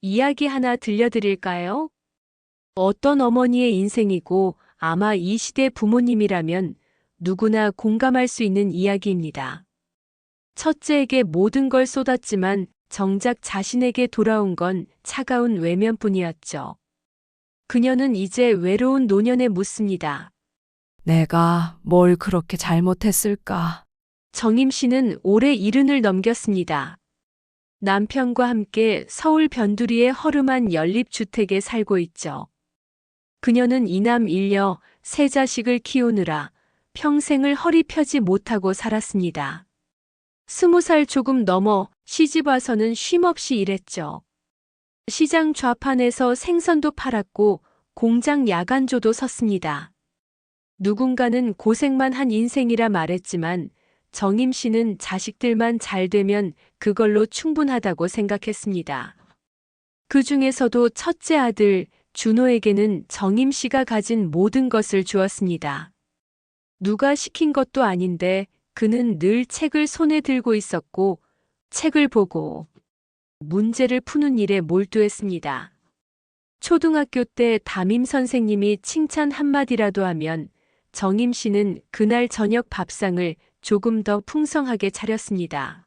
이야기 하나 들려드릴까요? 어떤 어머니의 인생이고 아마 이 시대 부모님이라면 누구나 공감할 수 있는 이야기입니다. 첫째에게 모든 걸 쏟았지만 정작 자신에게 돌아온 건 차가운 외면뿐이었죠. 그녀는 이제 외로운 노년에 묻습니다. 내가 뭘 그렇게 잘못했을까? 정임 씨는 올해 70을 넘겼습니다. 남편과 함께 서울 변두리의 허름한 연립주택에 살고 있죠. 그녀는 이남 일녀 세 자식을 키우느라 평생을 허리 펴지 못하고 살았습니다. 20살 조금 넘어 시집 와서는 쉼없이 일했죠. 시장 좌판에서 생선도 팔았고 공장 야간조도 섰습니다. 누군가는 고생만 한 인생이라 말했지만 정임 씨는 자식들만 잘 되면 그걸로 충분하다고 생각했습니다. 그 중에서도 첫째 아들 준호에게는 정임 씨가 가진 모든 것을 주었습니다. 누가 시킨 것도 아닌데 그는 늘 책을 손에 들고 있었고 책을 보고 문제를 푸는 일에 몰두했습니다. 초등학교 때 담임 선생님이 칭찬 한마디라도 하면 정임 씨는 그날 저녁 밥상을 조금 더 풍성하게 차렸습니다.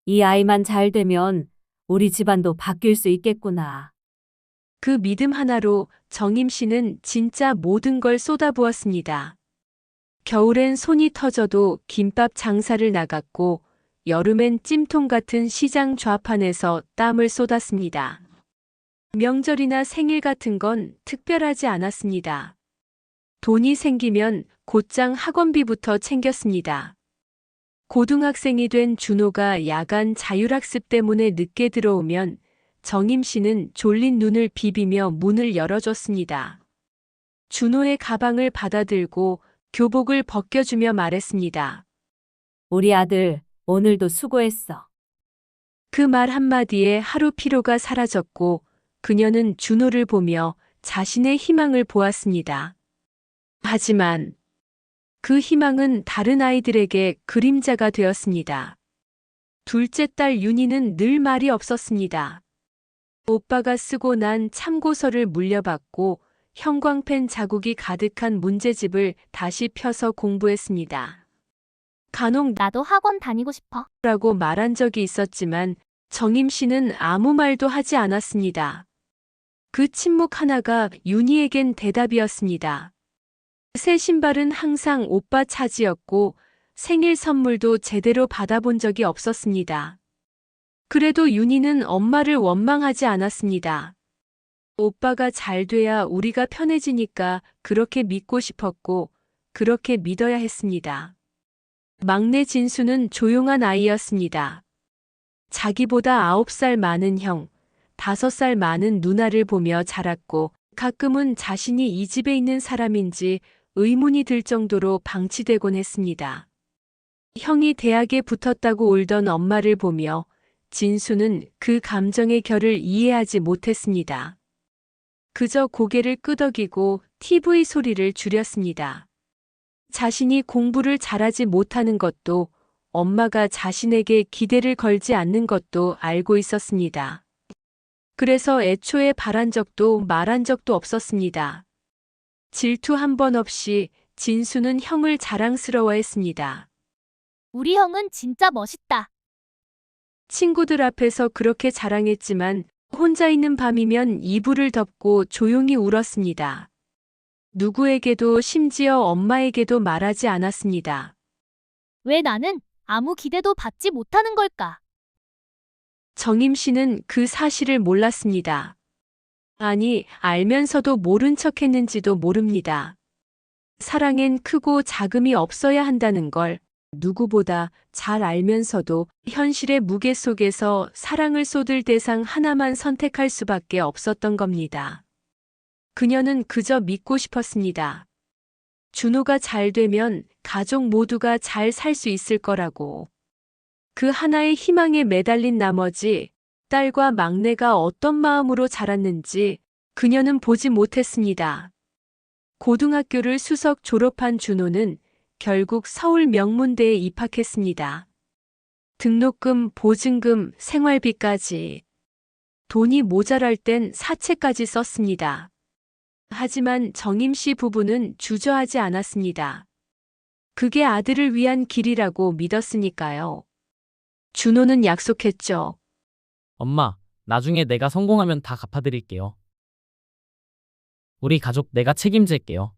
이 아이만 잘 되면 우리 집안도 바뀔 수 있겠구나. 그 믿음 하나로 정임 씨는 진짜 모든 걸 쏟아부었습니다. 겨울엔 손이 터져도 김밥 장사를 나갔고 여름엔 찜통 같은 시장 좌판에서 땀을 쏟았습니다. 명절이나 생일 같은 건 특별하지 않았습니다. 돈이 생기면 곧장 학원비부터 챙겼습니다. 고등학생이 된 준호가 야간 자율학습 때문에 늦게 들어오면 정임 씨는 졸린 눈을 비비며 문을 열어줬습니다. 준호의 가방을 받아들고 교복을 벗겨주며 말했습니다. 우리 아들, 오늘도 수고했어. 그 말 한마디에 하루 피로가 사라졌고 그녀는 준호를 보며 자신의 희망을 보았습니다. 하지만 그 희망은 다른 아이들에게 그림자가 되었습니다. 둘째 딸 윤희는 늘 말이 없었습니다. 오빠가 쓰고 난 참고서를 물려받고 형광펜 자국이 가득한 문제집을 다시 펴서 공부했습니다. 간혹 나도 학원 다니고 싶어. 라고 말한 적이 있었지만 정임 씨는 아무 말도 하지 않았습니다. 그 침묵 하나가 윤희에겐 대답이었습니다. 새 신발은 항상 오빠 차지였고 생일 선물도 제대로 받아본 적이 없었습니다. 그래도 윤희는 엄마를 원망하지 않았습니다. 오빠가 잘 돼야 우리가 편해지니까 그렇게 믿고 싶었고 그렇게 믿어야 했습니다. 막내 진수는 조용한 아이였습니다. 자기보다 9살 많은 형, 5살 많은 누나를 보며 자랐고 가끔은 자신이 이 집에 있는 사람인지 의문이 들 정도로 방치되곤 했습니다. 형이 대학에 붙었다고 울던 엄마를 보며 진수는 그 감정의 결을 이해하지 못했습니다. 그저 고개를 끄덕이고 TV 소리를 줄였습니다. 자신이 공부를 잘하지 못하는 것도 엄마가 자신에게 기대를 걸지 않는 것도 알고 있었습니다. 그래서 애초에 바란 적도 말한 적도 없었습니다. 질투 한 번 없이 진수는 형을 자랑스러워했습니다. 우리 형은 진짜 멋있다. 친구들 앞에서 그렇게 자랑했지만 혼자 있는 밤이면 이불을 덮고 조용히 울었습니다. 누구에게도 심지어 엄마에게도 말하지 않았습니다. 왜 나는 아무 기대도 받지 못하는 걸까? 정임 씨는 그 사실을 몰랐습니다. 아니, 알면서도 모른 척 했는지도 모릅니다. 사랑엔 크고 작음이 없어야 한다는 걸 누구보다 잘 알면서도 현실의 무게 속에서 사랑을 쏟을 대상 하나만 선택할 수밖에 없었던 겁니다. 그녀는 그저 믿고 싶었습니다. 준호가 잘 되면 가족 모두가 잘 살 수 있을 거라고. 그 하나의 희망에 매달린 나머지 딸과 막내가 어떤 마음으로 자랐는지 그녀는 보지 못했습니다. 고등학교를 수석 졸업한 준호는 결국 서울 명문대에 입학했습니다. 등록금, 보증금, 생활비까지 돈이 모자랄 땐 사채까지 썼습니다. 하지만 정임 씨 부부는 주저하지 않았습니다. 그게 아들을 위한 길이라고 믿었으니까요. 준호는 약속했죠. 엄마, 나중에 내가 성공하면 다 갚아드릴게요. 우리 가족 내가 책임질게요.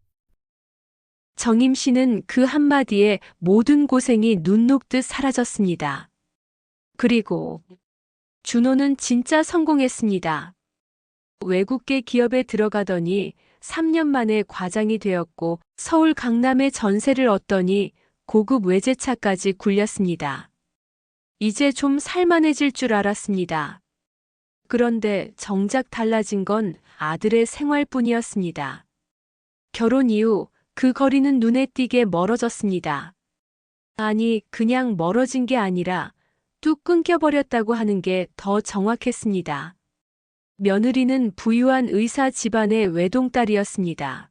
정임 씨는 그 한마디에 모든 고생이 눈 녹듯 사라졌습니다. 그리고 준호는 진짜 성공했습니다. 외국계 기업에 들어가더니 3년 만에 과장이 되었고 서울 강남에 전세를 얻더니 고급 외제차까지 굴렸습니다. 이제 좀 살만해질 줄 알았습니다. 그런데 정작 달라진 건 아들의 생활뿐이었습니다. 결혼 이후 그 거리는 눈에 띄게 멀어졌습니다. 아니, 그냥 멀어진 게 아니라 뚝 끊겨버렸다고 하는 게 더 정확했습니다. 며느리는 부유한 의사 집안의 외동딸이었습니다.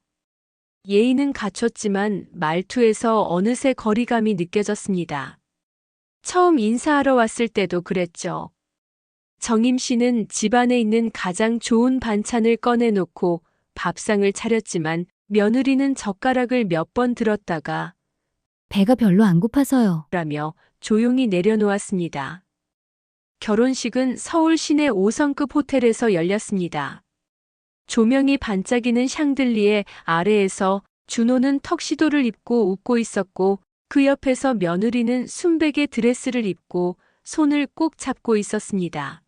예의는 갖췄지만 말투에서 어느새 거리감이 느껴졌습니다. 처음 인사하러 왔을 때도 그랬죠. 정임 씨는 집안에 있는 가장 좋은 반찬을 꺼내놓고 밥상을 차렸지만 며느리는 젓가락을 몇 번 들었다가 배가 별로 안 고파서요. 라며 조용히 내려놓았습니다. 결혼식은 서울 시내 5성급 호텔에서 열렸습니다. 조명이 반짝이는 샹들리에 아래에서 준호는 턱시도를 입고 웃고 있었고 그 옆에서 며느리는 순백의 드레스를 입고 손을 꼭 잡고 있었습니다.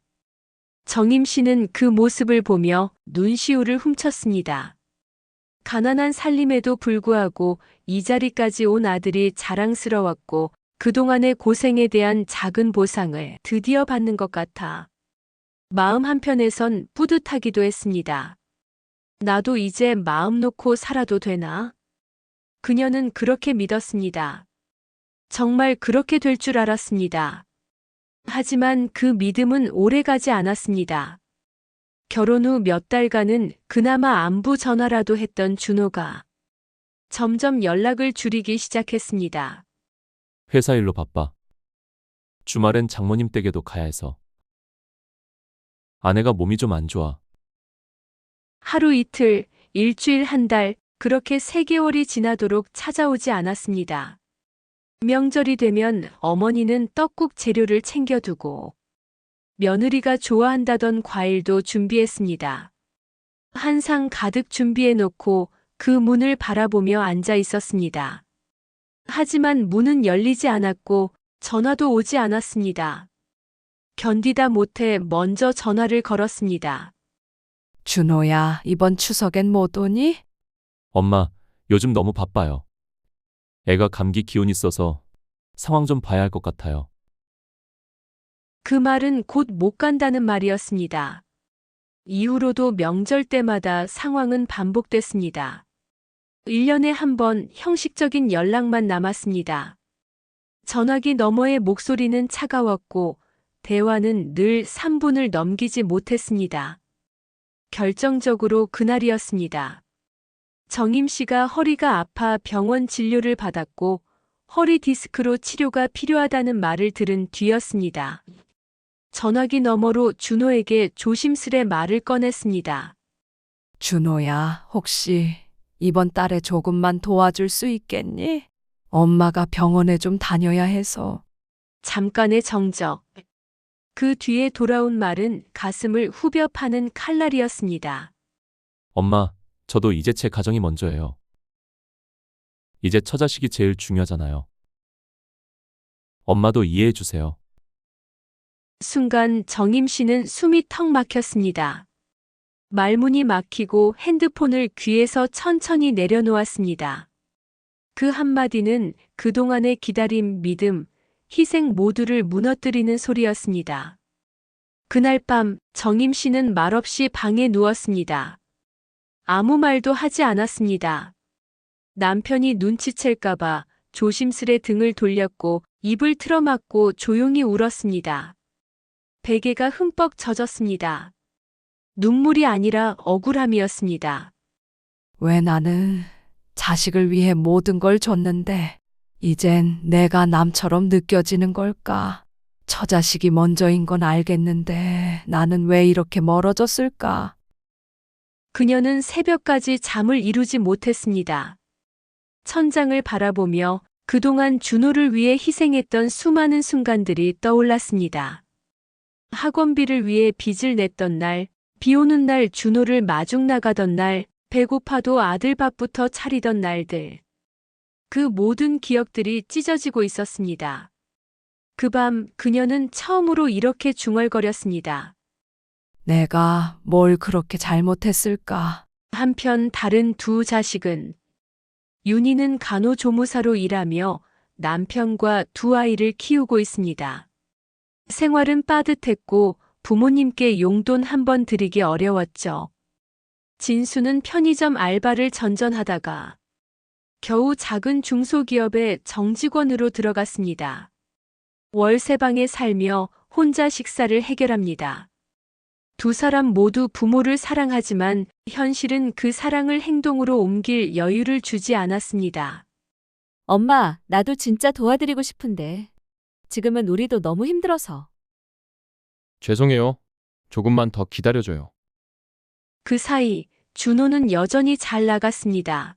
정임 씨는 그 모습을 보며 눈시울을 훔쳤습니다. 가난한 살림에도 불구하고 이 자리까지 온 아들이 자랑스러웠고 그동안의 고생에 대한 작은 보상을 드디어 받는 것 같아 마음 한편에선 뿌듯하기도 했습니다. 나도 이제 마음 놓고 살아도 되나? 그녀는 그렇게 믿었습니다. 정말 그렇게 될 줄 알았습니다. 하지만 그 믿음은 오래가지 않았습니다. 결혼 후 몇 달간은 그나마 안부 전화라도 했던 준호가 점점 연락을 줄이기 시작했습니다. 회사 일로 바빠. 주말엔 장모님 댁에도 가야 해서. 아내가 몸이 좀 안 좋아. 하루 이틀, 일주일 한 달, 그렇게 3개월이 지나도록 찾아오지 않았습니다. 명절이 되면 어머니는 떡국 재료를 챙겨두고 며느리가 좋아한다던 과일도 준비했습니다. 한 상 가득 준비해놓고 그 문을 바라보며 앉아 있었습니다. 하지만 문은 열리지 않았고 전화도 오지 않았습니다. 견디다 못해 먼저 전화를 걸었습니다. 준호야, 이번 추석엔 못 오니? 엄마, 요즘 너무 바빠요. 애가 감기 기운 있어서 상황 좀 봐야 할 것 같아요. 그 말은 곧 못 간다는 말이었습니다. 이후로도 명절 때마다 상황은 반복됐습니다. 1년에 한 번 형식적인 연락만 남았습니다. 전화기 너머의 목소리는 차가웠고 대화는 늘 3분을 넘기지 못했습니다. 결정적으로 그날이었습니다. 정임 씨가 허리가 아파 병원 진료를 받았고 허리 디스크로 치료가 필요하다는 말을 들은 뒤였습니다. 전화기 너머로 준호에게 조심스레 말을 꺼냈습니다. 준호야, 혹시 이번 달에 조금만 도와줄 수 있겠니? 엄마가 병원에 좀 다녀야 해서. 잠깐의 정적. 그 뒤에 돌아온 말은 가슴을 후벼 파는 칼날이었습니다. 엄마, 저도 이제 제 가정이 먼저예요. 이제 처자식이 제일 중요하잖아요. 엄마도 이해해 주세요. 순간 정임 씨는 숨이 턱 막혔습니다. 말문이 막히고 핸드폰을 귀에서 천천히 내려놓았습니다. 그 한마디는 그동안의 기다림, 믿음, 희생 모두를 무너뜨리는 소리였습니다. 그날 밤 정임 씨는 말없이 방에 누웠습니다. 아무 말도 하지 않았습니다. 남편이 눈치챌까봐 조심스레 등을 돌렸고 입을 틀어막고 조용히 울었습니다. 베개가 흠뻑 젖었습니다. 눈물이 아니라 억울함이었습니다. 왜 나는 자식을 위해 모든 걸 줬는데 이젠 내가 남처럼 느껴지는 걸까? 처자식이 먼저인 건 알겠는데 나는 왜 이렇게 멀어졌을까? 그녀는 새벽까지 잠을 이루지 못했습니다. 천장을 바라보며 그동안 준호를 위해 희생했던 수많은 순간들이 떠올랐습니다. 학원비를 위해 빚을 냈던 날, 비 오는 날 준호를 마중 나가던 날, 배고파도 아들 밥부터 차리던 날들. 그 모든 기억들이 찢어지고 있었습니다. 그 밤 그녀는 처음으로 이렇게 중얼거렸습니다. 내가 뭘 그렇게 잘못했을까? 한편 다른 두 자식은 윤희는 간호조무사로 일하며 남편과 두 아이를 키우고 있습니다. 생활은 빠듯했고 부모님께 용돈 한 번 드리기 어려웠죠. 진수는 편의점 알바를 전전하다가 겨우 작은 중소기업의 정직원으로 들어갔습니다. 월세방에 살며 혼자 식사를 해결합니다. 두 사람 모두 부모를 사랑하지만 현실은 그 사랑을 행동으로 옮길 여유를 주지 않았습니다. 엄마, 나도 진짜 도와드리고 싶은데. 지금은 우리도 너무 힘들어서. 죄송해요. 조금만 더 기다려줘요. 그 사이 준호는 여전히 잘 나갔습니다.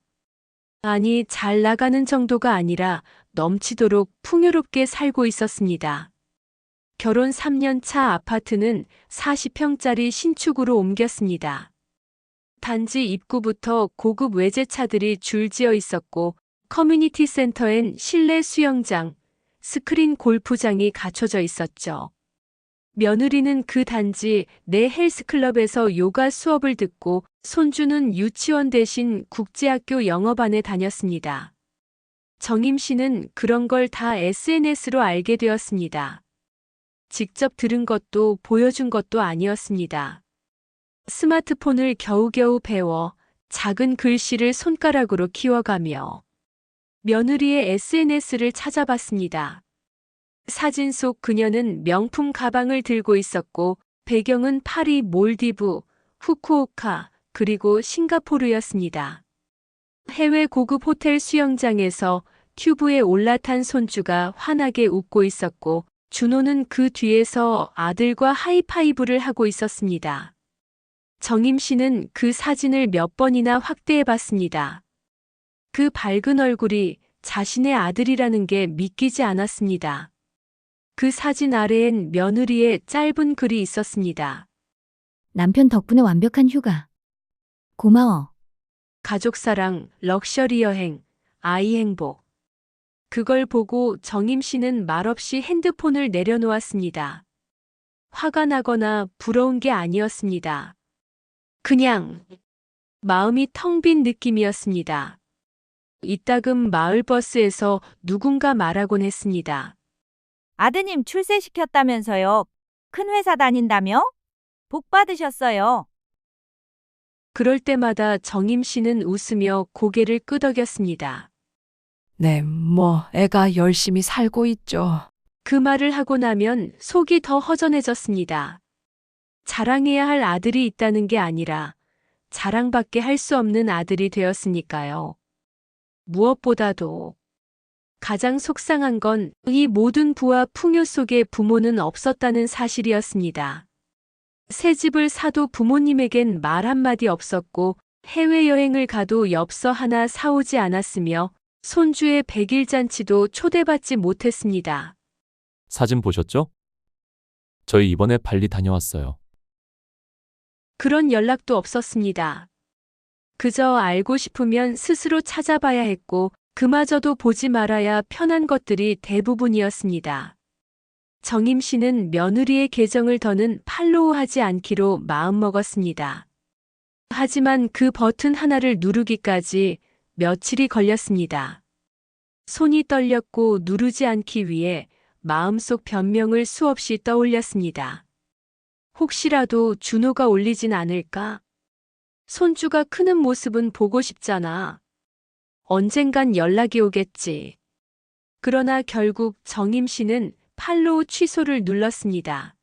아니, 잘 나가는 정도가 아니라 넘치도록 풍요롭게 살고 있었습니다. 결혼 3년 차 아파트는 40평짜리 신축으로 옮겼습니다. 단지 입구부터 고급 외제차들이 줄지어 있었고 커뮤니티 센터엔 실내 수영장, 스크린 골프장이 갖춰져 있었죠. 며느리는 그 단지 내 헬스클럽에서 요가 수업을 듣고 손주는 유치원 대신 국제학교 영어반에 다녔습니다. 정임 씨는 그런 걸 다 SNS로 알게 되었습니다. 직접 들은 것도 보여준 것도 아니었습니다. 스마트폰을 겨우겨우 배워 작은 글씨를 손가락으로 키워가며 며느리의 SNS를 찾아봤습니다. 사진 속 그녀는 명품 가방을 들고 있었고 배경은 파리, 몰디브, 후쿠오카, 그리고 싱가포르였습니다. 해외 고급 호텔 수영장에서 튜브에 올라탄 손주가 환하게 웃고 있었고 준호는 그 뒤에서 아들과 하이파이브를 하고 있었습니다. 정임 씨는 그 사진을 몇 번이나 확대해 봤습니다. 그 밝은 얼굴이 자신의 아들이라는 게 믿기지 않았습니다. 그 사진 아래엔 며느리의 짧은 글이 있었습니다. 남편 덕분에 완벽한 휴가. 고마워. 가족사랑, 럭셔리 여행, 아이 행복. 그걸 보고 정임 씨는 말없이 핸드폰을 내려놓았습니다. 화가 나거나 부러운 게 아니었습니다. 그냥 마음이 텅 빈 느낌이었습니다. 이따금 마을버스에서 누군가 말하곤 했습니다. 아드님 출세시켰다면서요. 큰 회사 다닌다며? 복 받으셨어요. 그럴 때마다 정임 씨는 웃으며 고개를 끄덕였습니다. 네, 애가 열심히 살고 있죠. 그 말을 하고 나면 속이 더 허전해졌습니다. 자랑해야 할 아들이 있다는 게 아니라 자랑밖에 할 수 없는 아들이 되었으니까요. 무엇보다도 가장 속상한 건 이 모든 부와 풍요 속에 부모는 없었다는 사실이었습니다. 새 집을 사도 부모님에겐 말 한마디 없었고 해외여행을 가도 엽서 하나 사오지 않았으며 손주의 100일 잔치도 초대받지 못했습니다. 사진 보셨죠? 저희 이번에 발리 다녀왔어요. 그런 연락도 없었습니다. 그저 알고 싶으면 스스로 찾아봐야 했고 그마저도 보지 말아야 편한 것들이 대부분이었습니다. 정임 씨는 며느리의 계정을 더는 팔로우하지 않기로 마음먹었습니다. 하지만 그 버튼 하나를 누르기까지 며칠이 걸렸습니다. 손이 떨렸고 누르지 않기 위해 마음속 변명을 수없이 떠올렸습니다. 혹시라도 준호가 올리진 않을까? 손주가 크는 모습은 보고 싶잖아. 언젠간 연락이 오겠지. 그러나 결국 정임 씨는 팔로우 취소를 눌렀습니다.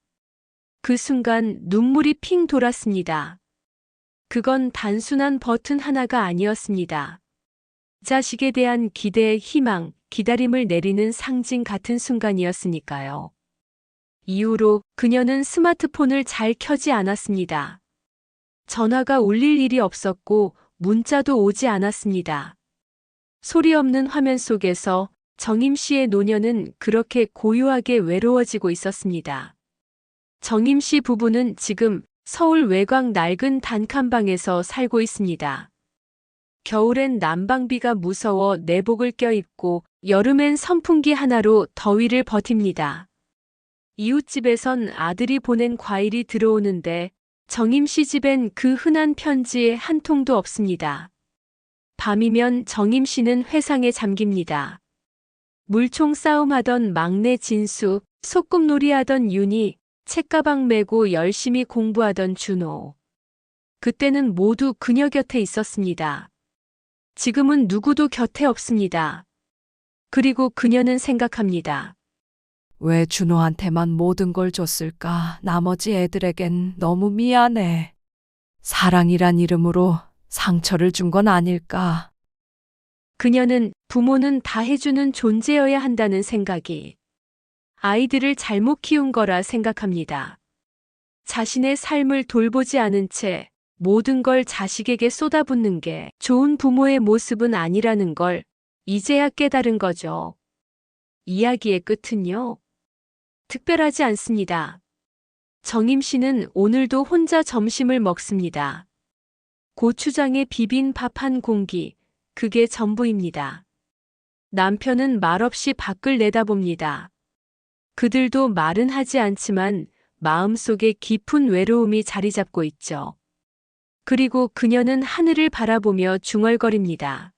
그 순간 눈물이 핑 돌았습니다. 그건 단순한 버튼 하나가 아니었습니다. 자식에 대한 기대, 희망, 기다림을 내리는 상징 같은 순간이었으니까요. 이후로 그녀는 스마트폰을 잘 켜지 않았습니다. 전화가 울릴 일이 없었고 문자도 오지 않았습니다. 소리 없는 화면 속에서 정임 씨의 노년은 그렇게 고요하게 외로워지고 있었습니다. 정임 씨 부부는 지금 서울 외곽 낡은 단칸방에서 살고 있습니다. 겨울엔 난방비가 무서워 내복을 껴입고 여름엔 선풍기 하나로 더위를 버팁니다. 이웃집에선 아들이 보낸 과일이 들어오는데 정임 씨 집엔 그 흔한 편지 한 통도 없습니다. 밤이면 정임 씨는 회상에 잠깁니다. 물총 싸움하던 막내 진수, 소꿉놀이 하던 윤희, 책가방 메고 열심히 공부하던 준호. 그때는 모두 그녀 곁에 있었습니다. 지금은 누구도 곁에 없습니다. 그리고 그녀는 생각합니다. 왜 준호한테만 모든 걸 줬을까? 나머지 애들에겐 너무 미안해. 사랑이란 이름으로 상처를 준 건 아닐까? 그녀는 부모는 다 해주는 존재여야 한다는 생각이 아이들을 잘못 키운 거라 생각합니다. 자신의 삶을 돌보지 않은 채 모든 걸 자식에게 쏟아붓는 게 좋은 부모의 모습은 아니라는 걸 이제야 깨달은 거죠. 이야기의 끝은요. 특별하지 않습니다. 정임 씨는 오늘도 혼자 점심을 먹습니다. 고추장에 비빈 밥 한 공기, 그게 전부입니다. 남편은 말없이 밖을 내다봅니다. 그들도 말은 하지 않지만 마음속에 깊은 외로움이 자리 잡고 있죠. 그리고 그녀는 하늘을 바라보며 중얼거립니다.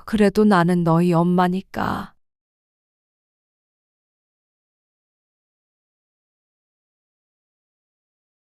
그래도 나는 너희 엄마니까.